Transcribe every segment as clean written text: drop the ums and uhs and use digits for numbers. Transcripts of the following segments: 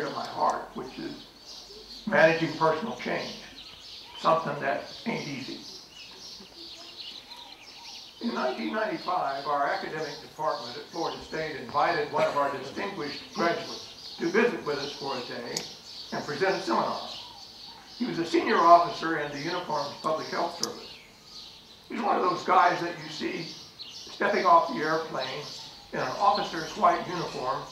dear to my heart, which is managing personal change, something that ain't easy. In 1995, our academic department at Florida State invited one of our distinguished graduates to visit with us for a day and present a seminar. He was a senior officer in the Uniformed Public Health Service. He's one of those guys that you see stepping off the airplane in an officer's white uniform,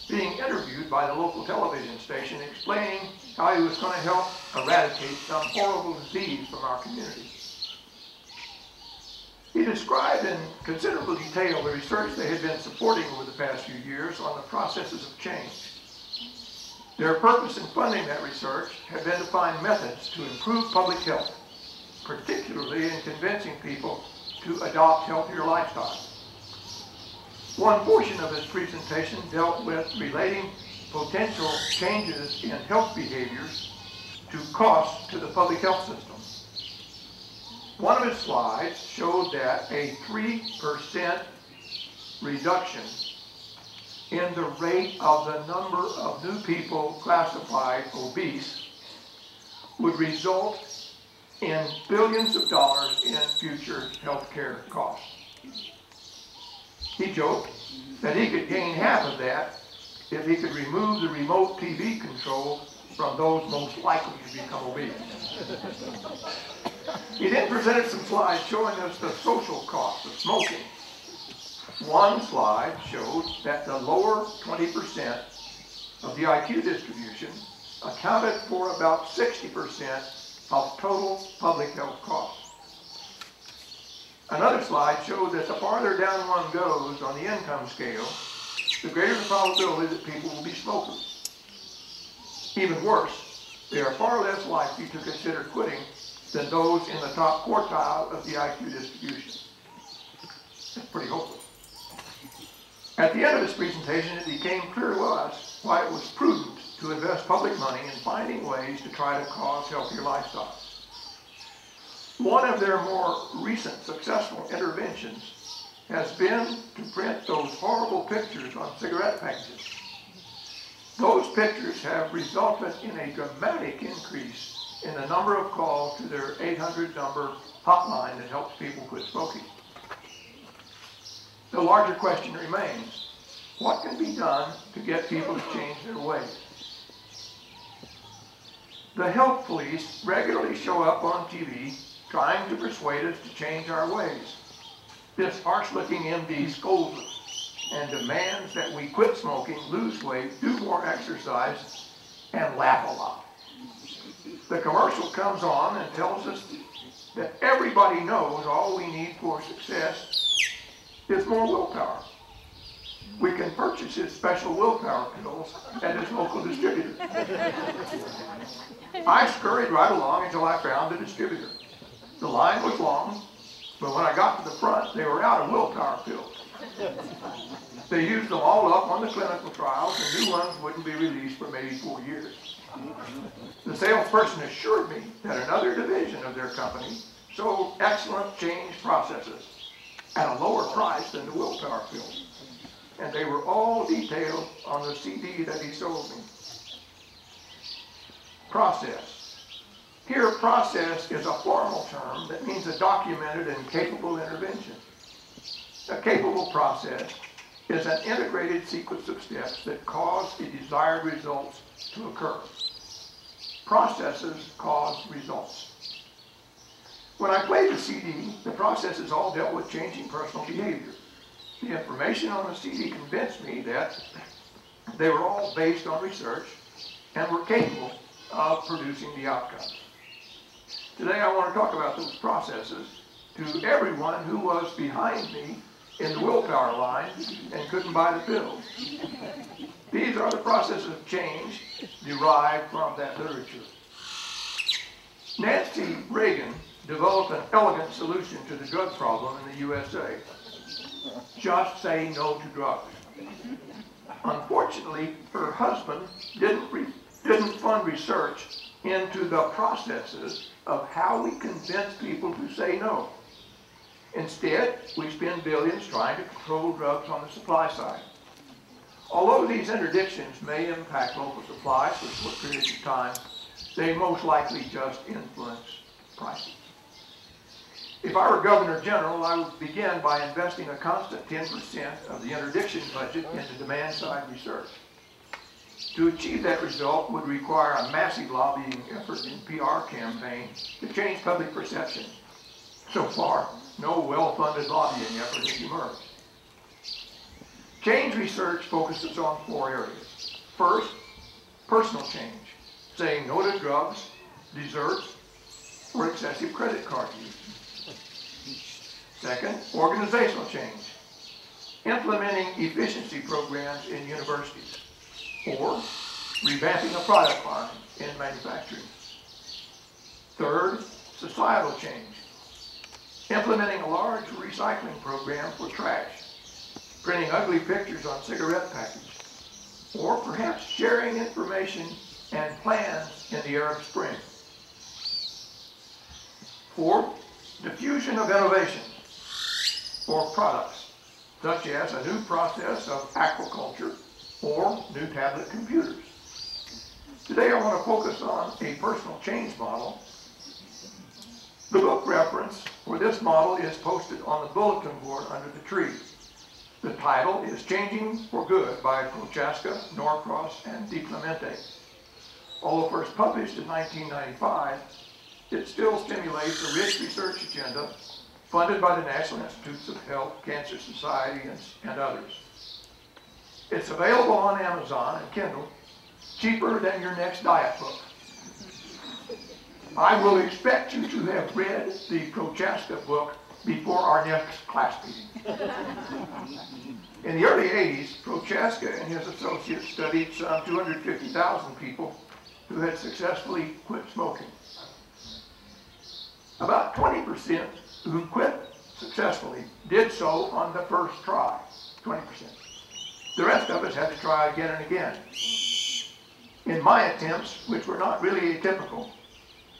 being interviewed by the local television station, explaining how he was going to help eradicate some horrible disease from our community. He described in considerable detail the research they had been supporting over the past few years on the processes of change. Their purpose in funding that research had been to find methods to improve public health, particularly in convincing people to adopt healthier lifestyles. One portion of his presentation dealt with relating potential changes in health behaviors to costs to the public health system. One of his slides showed that a 3% reduction in the rate of the number of new people classified obese would result in billions of dollars in future health care costs. He joked that he could gain half of that if he could remove the remote TV control from those most likely to become obese. He then presented some slides showing us the social costs of smoking. One slide showed that the lower 20% of the IQ distribution accounted for about 60% of total public health costs. Another slide showed that the farther down one goes on the income scale, the greater the probability that people will be smokers. Even worse, they are far less likely to consider quitting than those in the top quartile of the IQ distribution. That's pretty hopeless. At the end of his presentation, it became clear to us why it was prudent to invest public money in finding ways to try to cause healthier lifestyles. One of their more recent successful interventions has been to print those horrible pictures on cigarette packages. Those pictures have resulted in a dramatic increase in the number of calls to their 800 number hotline that helps people quit smoking. The larger question remains, what can be done to get people to change their ways? The health police regularly show up on TV trying to persuade us to change our ways. This harsh-looking MD scolds us and demands that we quit smoking, lose weight, do more exercise, and laugh a lot. The commercial comes on and tells us that everybody knows all we need for success is more willpower. We can purchase his special willpower pills at his local distributor. I scurried right along until I found the distributor. The line was long, but when I got to the front, they were out of willpower pills. They used them all up on the clinical trials, and new ones wouldn't be released for maybe 4 years. The salesperson assured me that another division of their company sold excellent change processes at a lower price than the willpower pills. And they were all detailed on the CD that he sold me. Process. Here, process is a formal term that means a documented and capable intervention. A capable process is an integrated sequence of steps that cause the desired results to occur. Processes cause results. When I played the CD, the processes all dealt with changing personal behavior. The information on the CD convinced me that they were all based on research and were capable of producing the outcomes. Today I want to talk about those processes to everyone who was behind me in the willpower line and couldn't buy the pills. These are the processes of change derived from that literature. Nancy Reagan developed an elegant solution to the drug problem in the USA. Just say no to drugs. Unfortunately, her husband didn't fund research into the processes of how we convince people to say no. Instead, we spend billions trying to control drugs on the supply side. Although these interdictions may impact local supplies for short periods of time, they most likely just influence prices. If I were Governor General, I would begin by investing a constant 10% of the interdiction budget into demand-side research. To achieve that result would require a massive lobbying effort and PR campaign to change public perception. So far, no well-funded lobbying effort has emerged. Change research focuses on 4 areas. First, personal change, saying no to drugs, desserts, or excessive credit card use. Second, organizational change, implementing efficiency programs in universities, or revamping a product line in manufacturing. Third, societal change, implementing a large recycling program for trash, printing ugly pictures on cigarette packages, or perhaps sharing information and plans in the Arab Spring. Fourth, diffusion of innovation or products, such as a new process of aquaculture or new tablet computers. Today I want to focus on a personal change model. The book reference for this model is posted on the bulletin board under the tree. The title is Changing for Good by Prochaska, Norcross, and DiClemente. Although first published in 1995, it still stimulates a rich research agenda funded by the National Institutes of Health, Cancer Society, and others. It's available on Amazon and Kindle, cheaper than your next diet book. I will expect you to have read the Prochaska book before our next class meeting. In the early 80s, Prochaska and his associates studied some 250,000 people who had successfully quit smoking. About 20% who quit successfully did so on the first try, 20%. The rest of us had to try again and again. In my attempts, which were not really atypical,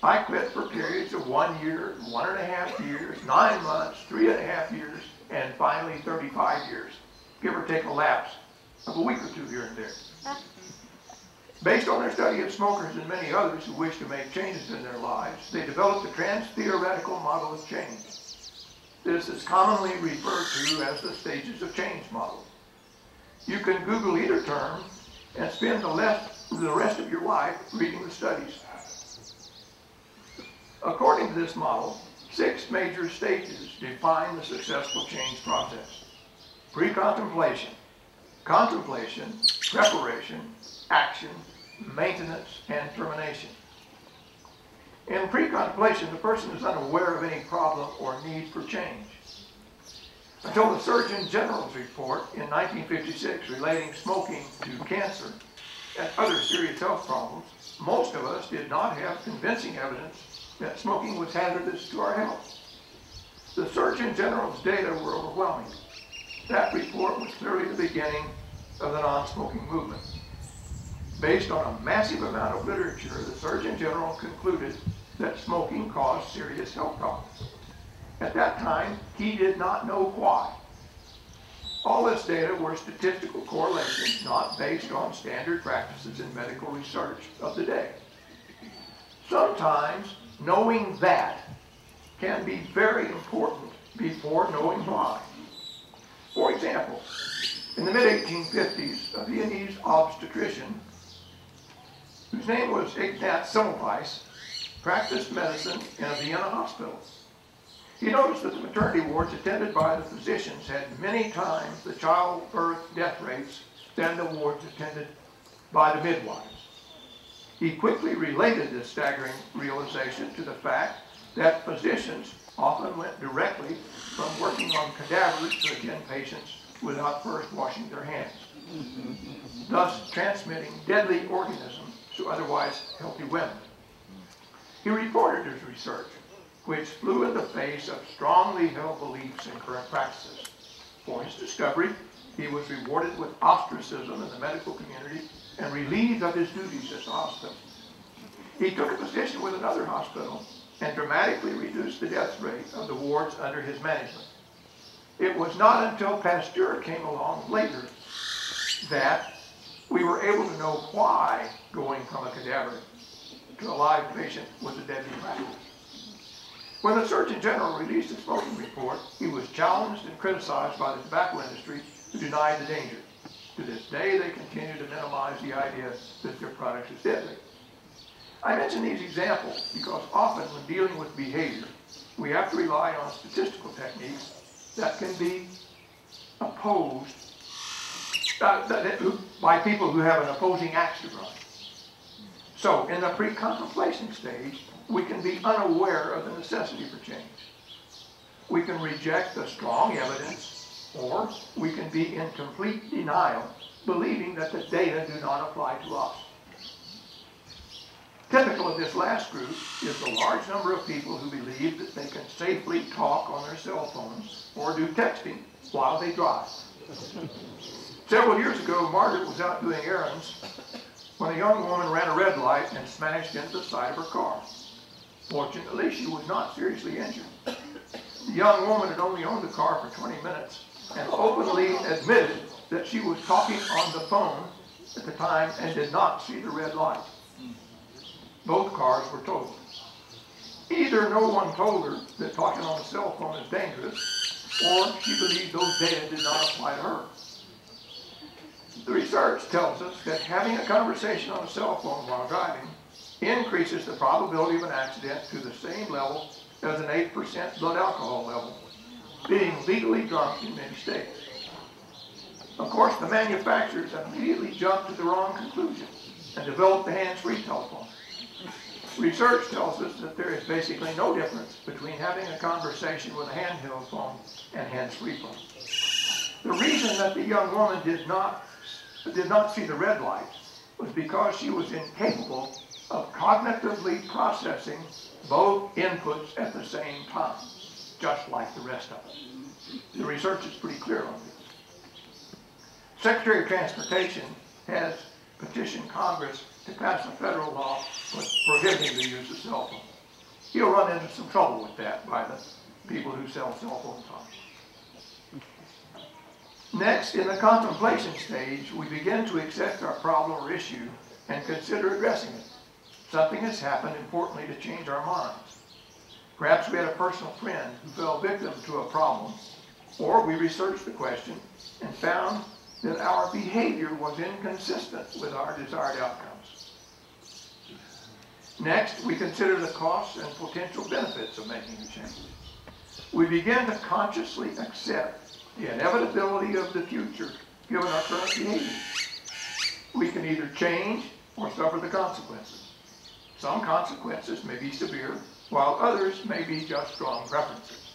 I quit for periods of 1 year, 1.5 years, 9 months, 3.5 years, and finally 35 years, give or take a lapse of a week or two here and there. Based on their study of smokers and many others who wish to make changes in their lives, they developed a trans-theoretical model of change. This is commonly referred to as the stages of change model. You can Google either term and spend the rest of your life reading the studies. According to this model, 6 major stages define the successful change process: pre-contemplation, contemplation, preparation, action, maintenance, and termination. In pre-contemplation, the person is unaware of any problem or need for change. Until the Surgeon General's report in 1956 relating smoking to cancer and other serious health problems, most of us did not have convincing evidence that smoking was hazardous to our health. The Surgeon General's data were overwhelming. That report was clearly the beginning of the non-smoking movement. Based on a massive amount of literature, the Surgeon General concluded that smoking caused serious health problems. At that time, he did not know why. All this data were statistical correlations not based on standard practices in medical research of the day. Sometimes knowing that can be very important before knowing why. For example, in the mid-1850s, a Viennese obstetrician, whose name was Ignaz Semmelweis, practiced medicine in a Vienna hospital. He noticed that the maternity wards attended by the physicians had many times the childbirth death rates than the wards attended by the midwives. He quickly related this staggering realization to the fact that physicians often went directly from working on cadavers to attend patients without first washing their hands, thus transmitting deadly organisms to otherwise healthy women. He reported his research, which flew in the face of strongly held beliefs in current practices. For his discovery, he was rewarded with ostracism in the medical community and relieved of his duties at the hospital. He took a position with another hospital and dramatically reduced the death rate of the wards under his management. It was not until Pasteur came along later that we were able to know why going from a cadaver to a live patient was a deadly practice. When the Surgeon General released his smoking report, he was challenged and criticized by the tobacco industry, who denied the danger. To this day, they continue to minimize the idea that their product is deadly. I mention these examples because often when dealing with behavior, we have to rely on statistical techniques that can be opposed by people who have an opposing axe to grind. So in the pre-contemplation stage, we can be unaware of the necessity for change. We can reject the strong evidence, or we can be in complete denial, believing that the data do not apply to us. Typical of this last group is the large number of people who believe that they can safely talk on their cell phones or do texting while they drive. Several years ago, Margaret was out doing errands when a young woman ran a red light and smashed into the side of her car. Fortunately, she was not seriously injured. The young woman had only owned the car for 20 minutes and openly admitted that she was talking on the phone at the time and did not see the red light. Both cars were totaled. Either no one told her that talking on a cell phone is dangerous, or she believed those data did not apply to her. The research tells us that having a conversation on a cell phone while driving increases the probability of an accident to the same level as an 8% blood alcohol level, being legally drunk in many states. Of course, the manufacturers immediately jumped to the wrong conclusion and developed the hands-free telephone. Research tells us that there is basically no difference between having a conversation with a handheld phone and hands-free phone. The reason that the young woman did not see the red light was because she was incapable of cognitively processing both inputs at the same time, just like the rest of us. The research is pretty clear on this. Secretary of Transportation has petitioned Congress to pass a federal law prohibiting the use of cell phones. He'll run into some trouble with that by the people who sell cell phone phones. Next, in the contemplation stage, we begin to accept our problem or issue and consider addressing it. Something has happened importantly to change our minds. Perhaps we had a personal friend who fell victim to a problem, or we researched the question and found that our behavior was inconsistent with our desired outcomes. Next, we consider the costs and potential benefits of making a change. We begin to consciously accept the inevitability of the future given our current behavior. We can either change or suffer the consequences. Some consequences may be severe, while others may be just strong preferences.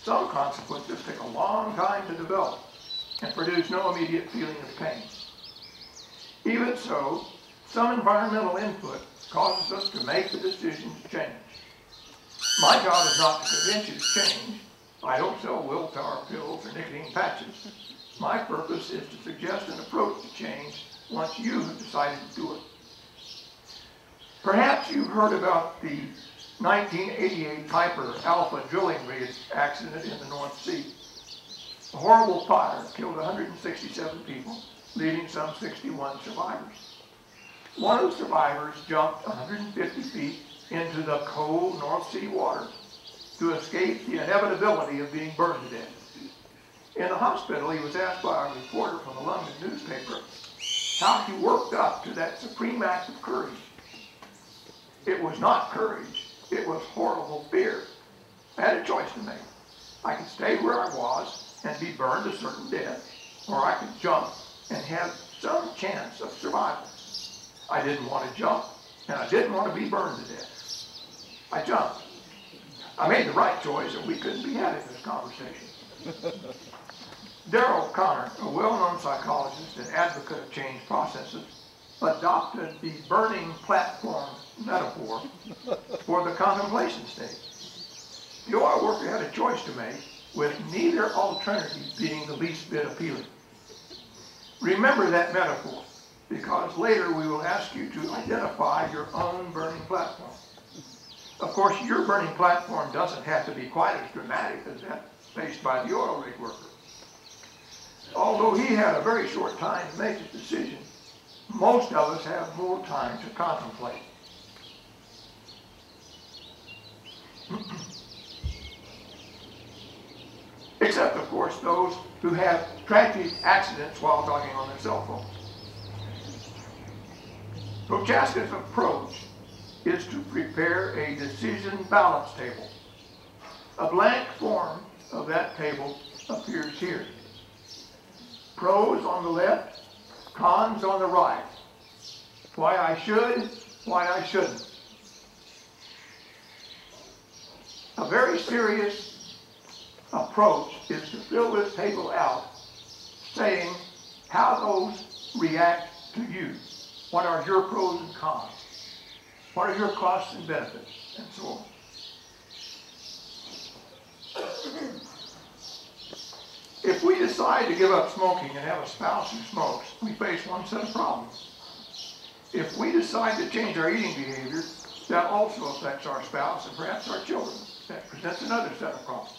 Some consequences take a long time to develop and produce no immediate feeling of pain. Even so, some environmental input causes us to make the decision to change. My job is not to convince you to change. I don't sell willpower pills or nicotine patches. My purpose is to suggest an approach to change once you have decided to do it. Perhaps you've heard about the 1988 Piper Alpha drilling rig accident in the North Sea. A horrible fire killed 167 people, leaving some 61 survivors. One of the survivors jumped 150 feet into the cold North Sea water to escape the inevitability of being burned to death. In the hospital, he was asked by a reporter from the London newspaper how he worked up to that supreme act of courage. It was not courage, it was horrible fear. I had a choice to make. I could stay where I was and be burned a certain death, or I could jump and have some chance of survival. I didn't want to jump, and I didn't want to be burned to death. I jumped. I made the right choice, and we couldn't be having this conversation. Darrell Connor, a well-known psychologist and advocate of change processes, adopted the burning platform metaphor for the contemplation stage. The oil worker had a choice to make, with neither alternative being the least bit appealing. Remember that metaphor, because later we will ask you to identify your own burning platform. Of course, your burning platform doesn't have to be quite as dramatic as that faced by the oil rig worker. Although he had a very short time to make his decision, most of us have more time to contemplate. Except, of course, those who have tragic accidents while talking on their cell phone. Prochaska's approach is to prepare a decision balance table. A blank form of that table appears here. Pros on the left, cons on the right. Why I should, why I shouldn't. A very serious approach is to fill this table out saying how those react to you. What are your pros and cons? What are your costs and benefits? And so on. If we decide to give up smoking and have a spouse who smokes, we face one set of problems. If we decide to change our eating behavior, that also affects our spouse and perhaps our children. That presents another set of problems.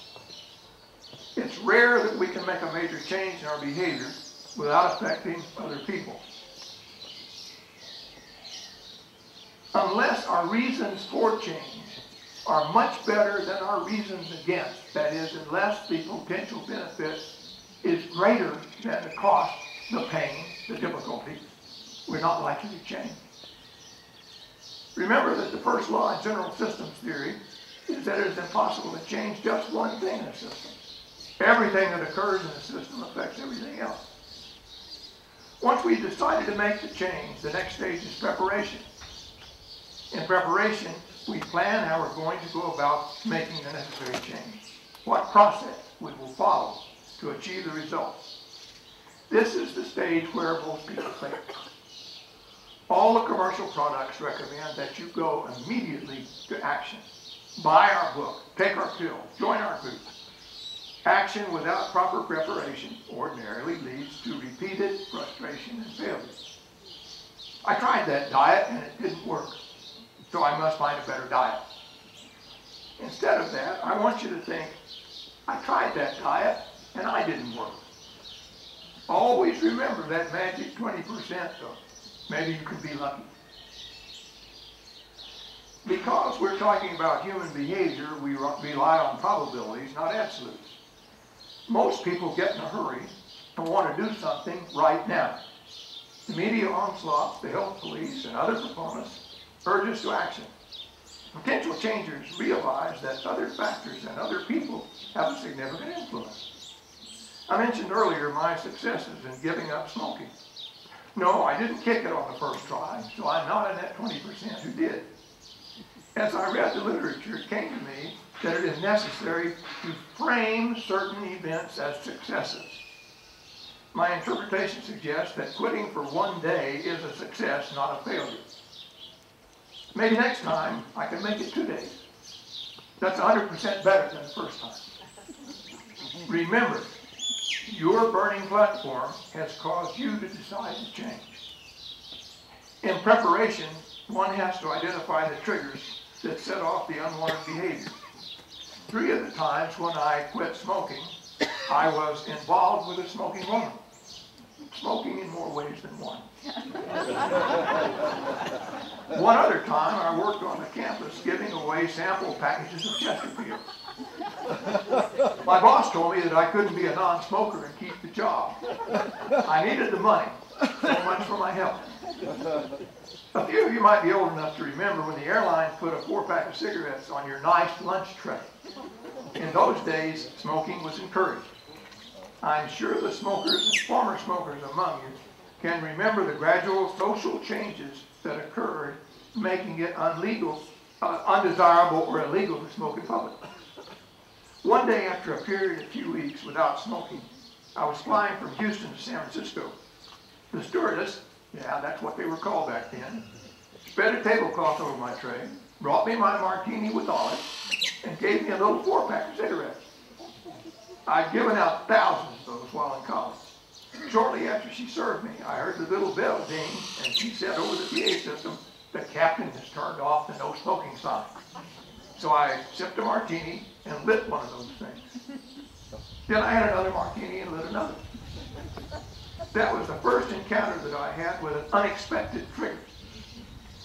It's rare that we can make a major change in our behavior without affecting other people. Unless our reasons for change are much better than our reasons against, that is, unless the potential benefit is greater than the cost, the pain, the difficulty, we're not likely to change. Remember that the first law in general systems theory is that it is impossible to change just one thing in a system. Everything that occurs in the system affects everything else. Once we've decided to make the change, the next stage is preparation. In preparation, we plan how we're going to go about making the necessary change. What process we will follow to achieve the results. This is the stage where most people fail. All the commercial products recommend that you go immediately to action. Buy our book, take our pill, join our group. Action without proper preparation ordinarily leads to repeated frustration and failure. I tried that diet and it didn't work, so I must find a better diet. Instead of that, I want you to think, I tried that diet and I didn't work. Always remember that magic 20% though. Maybe you could be lucky. Because we're talking about human behavior, we rely on probabilities, not absolutes. Most people get in a hurry and want to do something right now. The media onslaughts, the health police, and other proponents urge us to action. Potential changers realize that other factors and other people have a significant influence. I mentioned earlier my successes in giving up smoking. No, I didn't kick it on the first try, so I'm not in that 20% who did. As I read the literature, it came to me that it is necessary to frame certain events as successes. My interpretation suggests that quitting for one day is a success, not a failure. Maybe next time I can make it 2 days. That's 100% better than the first time. Remember, your burning platform has caused you to decide to change. In preparation, one has to identify the triggers that set off the unwanted behavior. 3 of the times when I quit smoking, I was involved with a smoking woman. Smoking in more ways than one. One other time, I worked on the campus giving away sample packages of Chesterfield. My boss told me that I couldn't be a non-smoker and keep the job. I needed the money, so much for my health. A few of you might be old enough to remember when the airlines put a 4-pack of cigarettes on your nice lunch tray. In those days, smoking was encouraged. I'm sure the smokers and former smokers among you can remember the gradual social changes that occurred, making it undesirable or illegal to smoke in public. One day after a period of a few weeks without smoking, I was flying from Houston to San Francisco. The stewardess, yeah, that's what they were called back then, spread a tablecloth over my tray, brought me my martini with olives, and gave me a little 4-pack of cigarettes. I'd given out thousands of those while in college. Shortly after she served me, I heard the little bell ding, and she said over the PA system, "The captain has turned off the no smoking sign." So I sipped a martini and lit one of those things. Then I had another martini and lit another. That was the first encounter that I had with an unexpected trigger.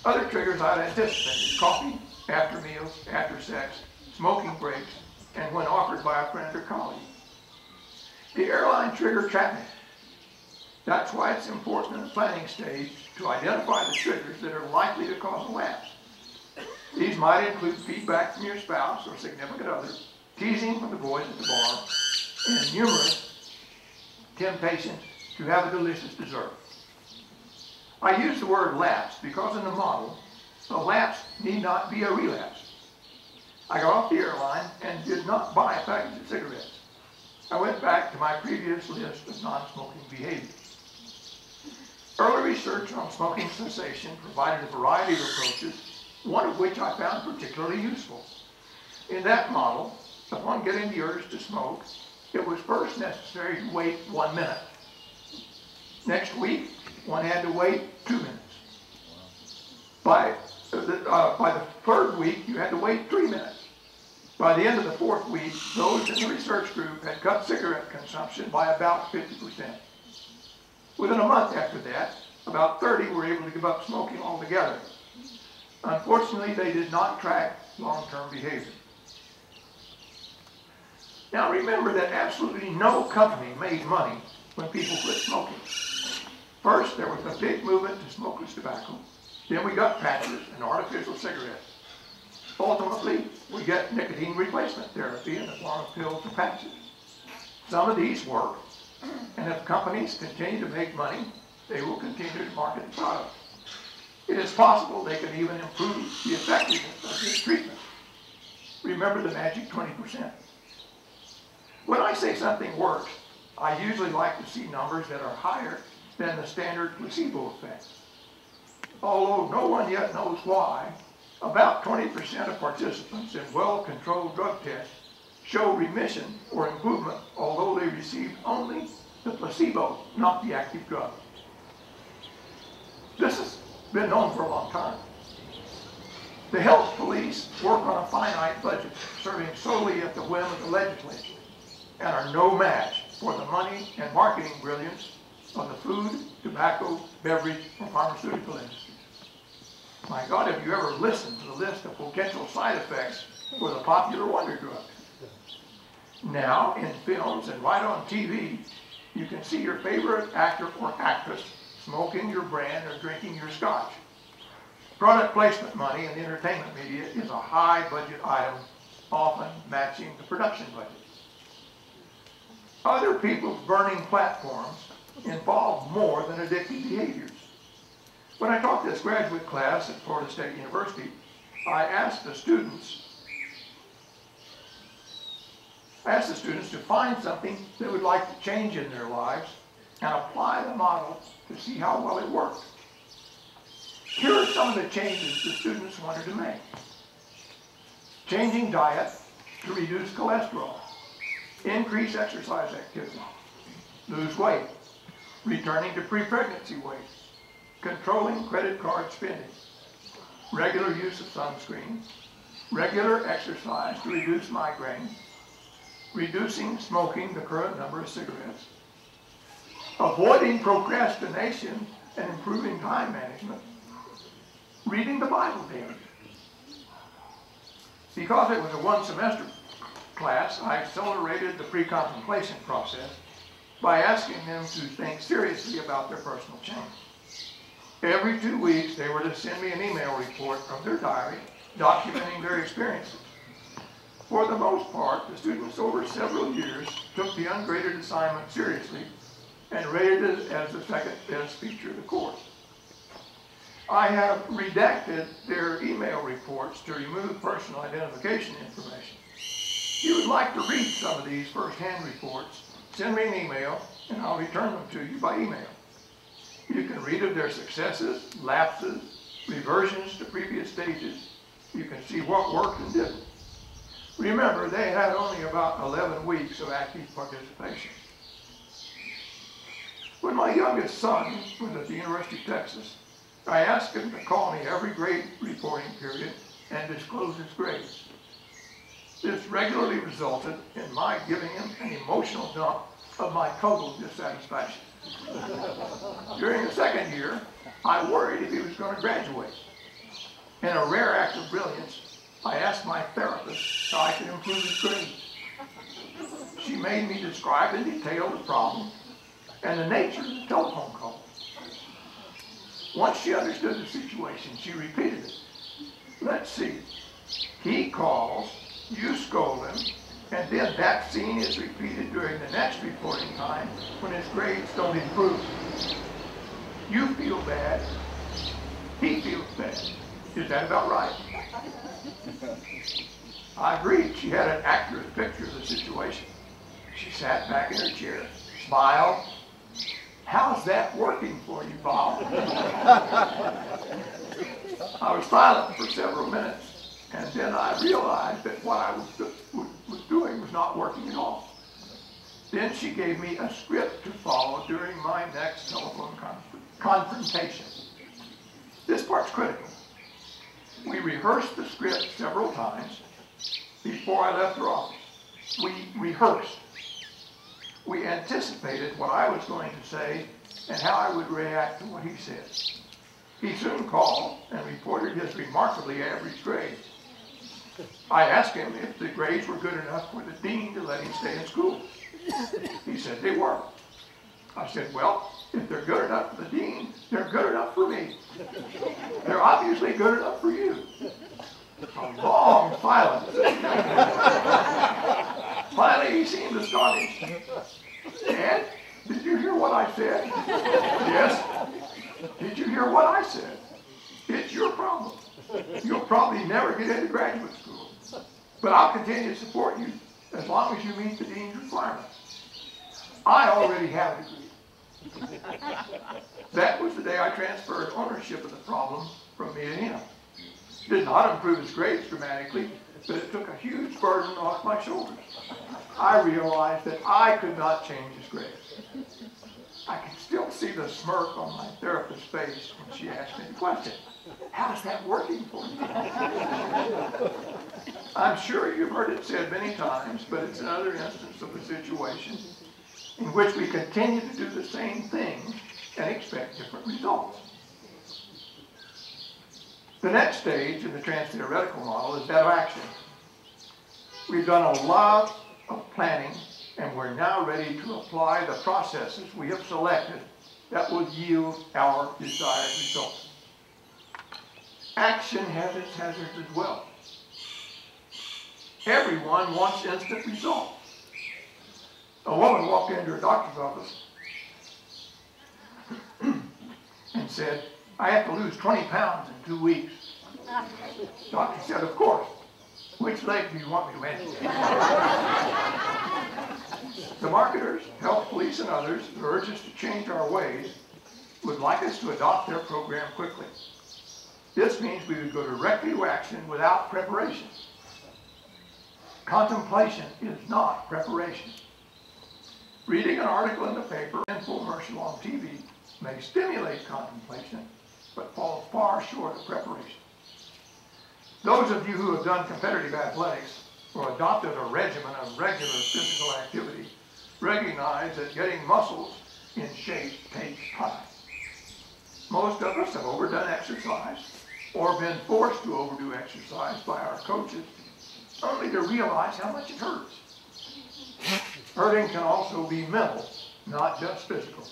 Other triggers I'd anticipated: coffee, after meals, after sex, smoking breaks, and when offered by a friend or colleague. The airline trigger trapped me. That's why it's important in the planning stage to identify the triggers that are likely to cause a lapse. These might include feedback from your spouse or significant other, teasing from the boys at the bar, and numerous temptations to have a delicious dessert. I use the word lapse because in the model, a lapse need not be a relapse. I got off the airline and did not buy a package of cigarettes. I went back to my previous list of non-smoking behaviors. Early research on smoking cessation provided a variety of approaches, one of which I found particularly useful. In that model, upon getting the urge to smoke, it was first necessary to wait 1 minute. Next week, one had to wait 2 minutes. By the third week, you had to wait 3 minutes. By the end of the fourth week, those in the research group had cut cigarette consumption by about 50%. Within a month after that, about 30 were able to give up smoking altogether. Unfortunately, they did not track long-term behavior. Now remember that absolutely no company made money when people quit smoking. First, there was a big movement to smokeless tobacco. Then we got patches and artificial cigarettes. Ultimately, we get nicotine replacement therapy in the form of pills and patches. Some of these work, and if companies continue to make money, they will continue to market the product. It is possible they can even improve the effectiveness of this treatment. Remember the magic 20%. When I say something works, I usually like to see numbers that are higher than the standard placebo effect. Although no one yet knows why, about 20% of participants in well-controlled drug tests show remission or improvement, although they received only the placebo, not the active drug. This has been known for a long time. The health police work on a finite budget, serving solely at the whim of the legislature, and are no match for the money and marketing brilliance of the food, tobacco, beverage, or pharmaceutical industries. My God, have you ever listened to the list of potential side effects for the popular wonder drug? Now, in films and right on TV, you can see your favorite actor or actress smoking your brand or drinking your scotch. Product placement money in the entertainment media is a high budget item, often matching the production budget. Other people's burning platforms involve more than addictive behaviors. When I taught this graduate class at Florida State University, I asked the students to find something they would like to change in their lives and apply the model to see how well it worked. Here are some of the changes the students wanted to make. Changing diet to reduce cholesterol, increase exercise activity, lose weight, returning to pre-pregnancy weight, controlling credit card spending, regular use of sunscreen, regular exercise to reduce migraine, reducing smoking the current number of cigarettes, avoiding procrastination and improving time management, reading the Bible daily. Because it was a one-semester class, I accelerated the pre-contemplation process by asking them to think seriously about their personal change. Every 2 weeks, they were to send me an email report from their diary documenting their experiences. For the most part, the students over several years took the ungraded assignment seriously and rated it as the second best feature of the course. I have redacted their email reports to remove personal identification information. If you would like to read some of these first-hand reports, send me an email and I'll return them to you by email. You can read of their successes, lapses, reversions to previous stages. You can see what worked and didn't. Remember, they had only about 11 weeks of active participation. When my youngest son was at the University of Texas, I asked him to call me every grade reporting period and disclose his grades. This regularly resulted in my giving him an emotional dump of my total dissatisfaction. During the second year, I worried if he was going to graduate. In a rare act of brilliance, I asked my therapist how I could improve his grades. She made me describe in detail the problem and the nature of the telephone call. Once she understood the situation, she repeated it. Let's see. He calls, you scold him, and then that scene is repeated during the next reporting time when his grades don't improve. You feel bad, he feels bad. Is that about right? I agreed. She had an accurate picture of the situation. She sat back in her chair, smiled. How's that working for you, Bob? I was silent for several minutes, and then I realized that what I was doing was not working at all. Then she gave me a script to follow during my next telephone confrontation. This part's critical. We rehearsed the script several times before I left her office. We rehearsed. We anticipated what I was going to say and how I would react to what he said. He soon called and reported his remarkably average grades. I asked him if the grades were good enough for the dean to let him stay in school. He said they were. I said, well, if they're good enough for the dean, they're good enough for me. They're obviously good enough for you. A long silence. Finally, he seemed astonished. Dad, did you hear what I said? Yes. Did you hear what I said? It's your problem. You'll probably never get into graduate school. But I'll continue to support you as long as you meet the dean's requirements. I already have a degree. That was the day I transferred ownership of the problem from me to him. Did not improve his grades dramatically, but it took a huge burden off my shoulders. I realized that I could not change his grades. I can still see the smirk on my therapist's face when she asked me the question, how's that working for you? I'm sure you've heard it said many times, but it's another instance of a situation in which we continue to do the same things and expect different results. The next stage in the trans-theoretical model is that of action. We've done a lot of planning, and we're now ready to apply the processes we have selected that will yield our desired results. Action has its hazards as well. Everyone wants instant results. A woman walked into her doctor's office and said, I have to lose 20 pounds in 2 weeks. The doctor said, of course. Which leg do you want me to amputate? The marketers, health police, and others who urge us to change our ways would like us to adopt their program quickly. This means we would go directly to action without preparation. Contemplation is not preparation. Reading an article in the paper or infomercial on TV may stimulate contemplation, but falls far short of preparation. Those of you who have done competitive athletics or adopted a regimen of regular physical activity recognize that getting muscles in shape takes time. Most of us have overdone exercise or been forced to overdo exercise by our coaches only to realize how much it hurts. Hurting can also be mental, not just physical.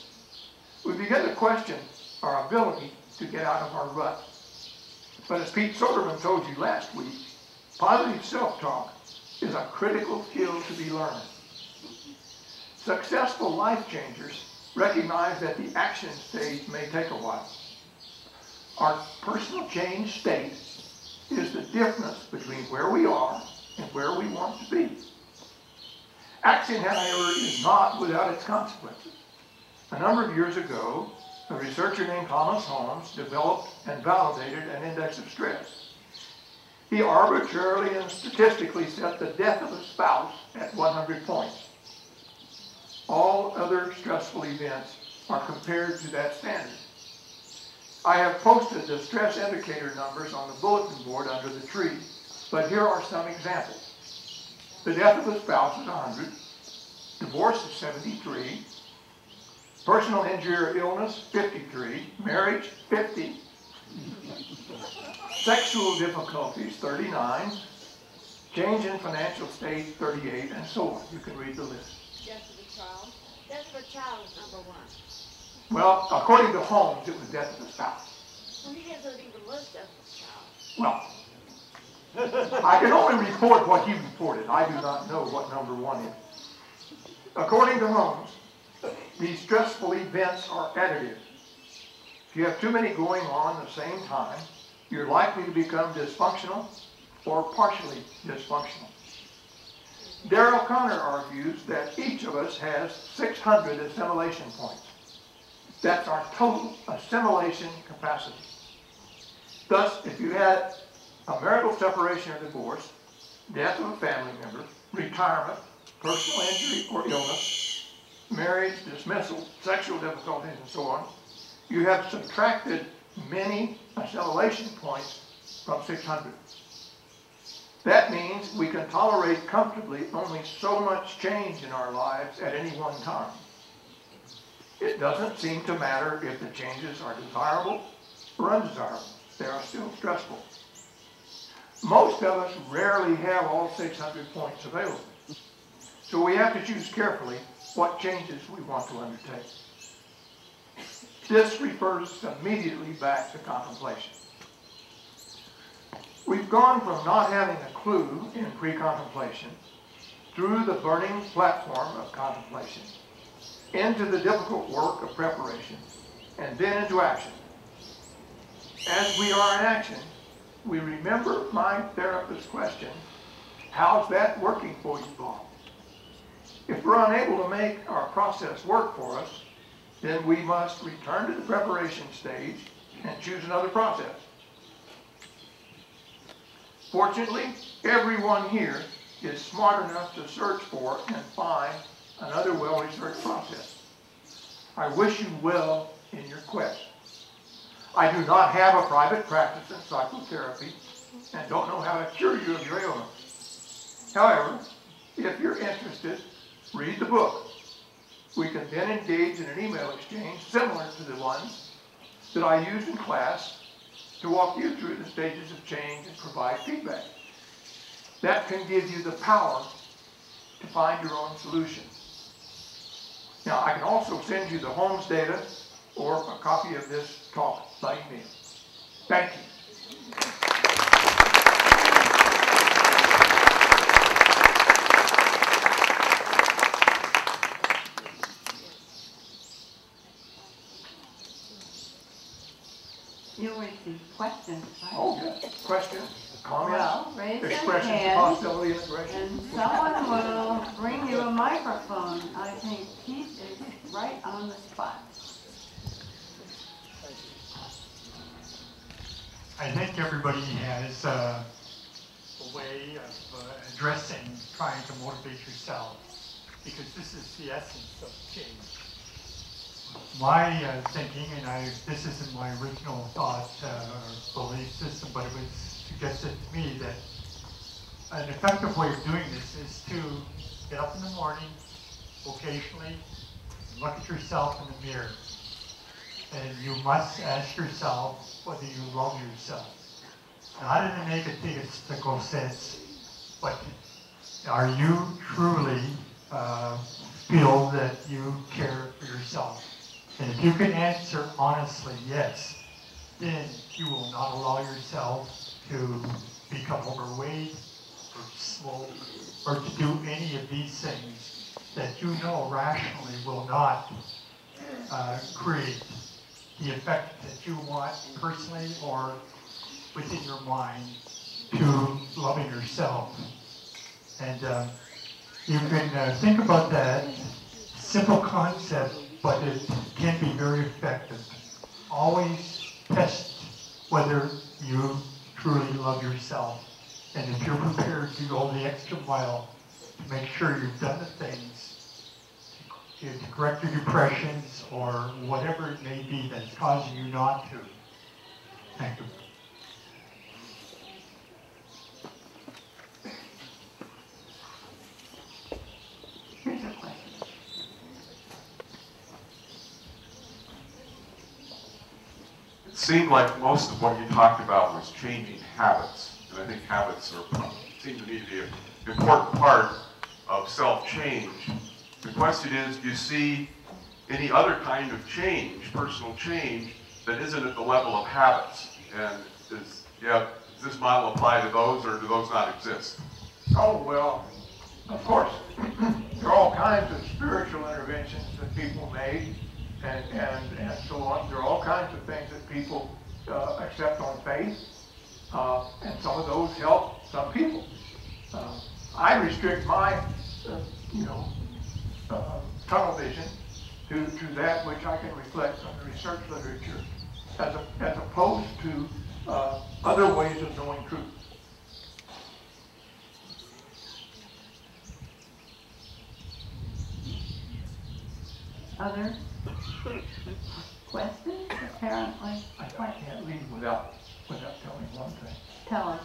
We begin to question our ability to get out of our rut. But as Pete Soderman told you last week, positive self-talk is a critical skill to be learned. Successful life changers recognize that the action stage may take a while. Our personal change state is the difference between where we are and where we want to be. Action, however, is not without its consequences. A number of years ago, a researcher named Thomas Holmes developed and validated an index of stress. He arbitrarily and statistically set the death of a spouse at 100 points. All other stressful events are compared to that standard. I have posted the stress indicator numbers on the bulletin board under the tree, but here are some examples. The death of a spouse is 100, divorce is 73, Personal injury or illness, 53. Marriage, 50. Sexual difficulties, 39. Change in financial state, 38, and so on. You can read the list. Death of a child. Death of a child is number 1. Well, according to Holmes, it was death of a spouse. Well, he doesn't even list death of a child. Well, I can only report what he reported. I do not know what number 1 is. According to Holmes, these stressful events are additive. If you have too many going on at the same time, you're likely to become dysfunctional or partially dysfunctional. Darrell Connor argues that each of us has 600 assimilation points. That's our total assimilation capacity. Thus, if you had a marital separation or divorce, death of a family member, retirement, personal injury or illness, marriage, dismissal, sexual difficulties, and so on, you have subtracted many assimilation points from 600. That means we can tolerate comfortably only so much change in our lives at any one time. It doesn't seem to matter if the changes are desirable or undesirable. They are still stressful. Most of us rarely have all 600 points available. So we have to choose carefully what changes we want to undertake. This refers immediately back to contemplation. We've gone from not having a clue in pre-contemplation through the burning platform of contemplation into the difficult work of preparation and then into action. As we are in action, we remember my therapist's question, how's that working for you, Bob? If we're unable to make our process work for us, then we must return to the preparation stage and choose another process. Fortunately, everyone here is smart enough to search for and find another well-researched process. I wish you well in your quest. I do not have a private practice in psychotherapy and don't know how to cure you of your ailments. However, if you're interested, read the book. We can then engage in an email exchange similar to the ones that I used in class to walk you through the stages of change and provide feedback. That can give you the power to find your own solution. Now, I can also send you the Holmes data or a copy of this talk by email. Thank you. You'll receive questions, right? Oh, yes. Questions, comments, Well, raise your expressions of hand, hostility and aggression. and someone will bring you a microphone. I think Pete is right on the spot. I think everybody has a way of addressing trying to motivate yourself, because this is the essence of change. My thinking, and this isn't my original thought or belief system, but it was suggested to me that an effective way of doing this is to get up in the morning, occasionally, look at yourself in the mirror. And you must ask yourself whether you love yourself. Not in an egotistical sense, but are you truly feel that you care for yourself? And if you can answer honestly yes, then you will not allow yourself to become overweight or smoke or to do any of these things that you know rationally will not create the effect that you want personally or within your mind to loving yourself. And you can think about that simple concept, but it can be very effective. Always test whether you truly love yourself. And if you're prepared to go the extra mile to make sure you've done the things to correct your depressions or whatever it may be that's causing you not to. Thank you. Here's a question. seemed like most of what you talked about was changing habits. And I think habits seem to me to be an important part of self-change. The question is, do you see any other kind of change, personal change, that isn't at the level of habits? And does this model apply to those, or do those not exist? Oh, well, of course, there are all kinds of spiritual interventions that people made, and so on. There are all kinds of things that people accept on faith, and some of those help some people. I restrict my, tunnel vision to that which I can reflect from the research literature, as opposed to other ways of knowing truth. Other questions? Apparently. I can't leave without telling one thing. Tell us.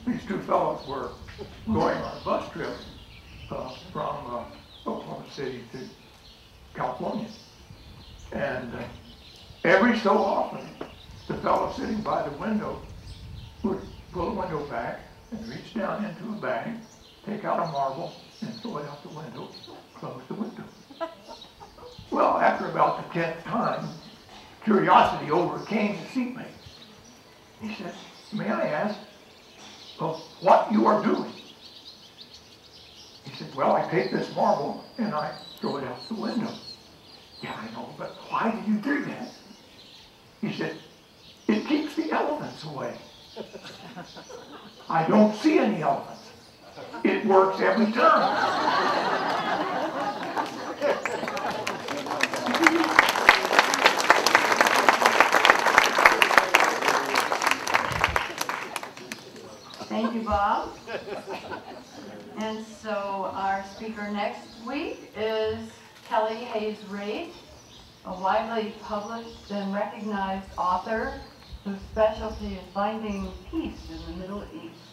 These two fellows were going on a bus trip from Oklahoma City to California. And every so often, the fellow sitting by the window would pull the window back and reach down into a bag, take out a marble, and throw it out the window, close the window. Well, after about the 10th time, curiosity overcame the seatmate. He said, "May I ask what you are doing?" He said, "Well, I take this marble and I throw it out the window." "Yeah, I know, but why do you do that?" He said, "It keeps the elephants away." "I don't see any elephants. It works every time." Thank you, Bob. And so our speaker next week is Kelly Hayes Reid, a widely published and recognized author whose specialty is finding peace in the Middle East.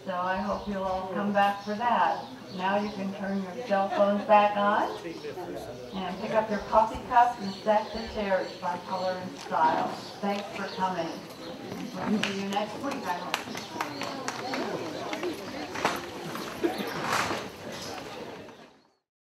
So I hope you'll all come back for that. Now you can turn your cell phones back on and pick up your coffee cups and stack the chairs by color and style. Thanks for coming. We'll see you next week, I hope.